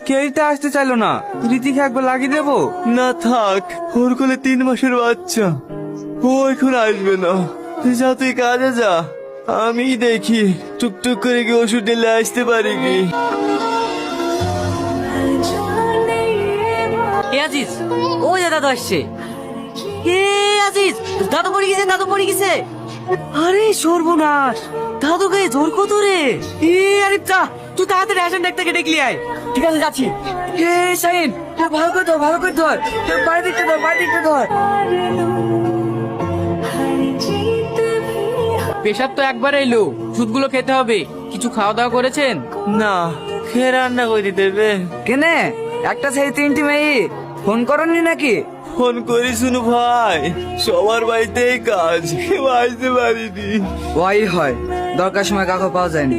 কেউই তো আসতে চাইলো না, রীতিকে একবার লাগিয়ে দেবো। না থাক, ওর কোলে 3 মাসের বাচ্চা, ও এখন আসবে না। যা তুই কাজে যা, আমি দেখি টুকটুক করে কি ওষুধ ঢেলে আসতে পারি কি। এ আজিজ, ও যে দাদু আসছে। এ আজিজ, দাদু পড়ে গেছে, দাদু পড়ে গেছে। আরে সর্বনাশ, দাদু গায়ে জোর কত রে। এ আরে চা, তুই তাড়াতাড়ি আসেন ডাক্তারকে ডেকে আয়। ঠিক আছে যাচ্ছি। এ শাহিন, ভালো করে ধর, ভালো করে ধর, বাড়ি দিকটা ধর, বাড়ি দিকটা ধর। পেশাব তো একবার এলো, সুদগুলো খেতে হবে। কিছু খাওয়া দাওয়া করেছেন? না, খেয়ে রান্না করে দেবে। কেনে একটা সেই 3টি মেয়ে ফোন করনি নাকি? ফোন করি শুনু ভাই, সবার বাড়িতেই কাজ, কেউ আসতে পারিনি। ওয়াই হয়, দরকার সময় কাউকে পাওয়া যায়নি।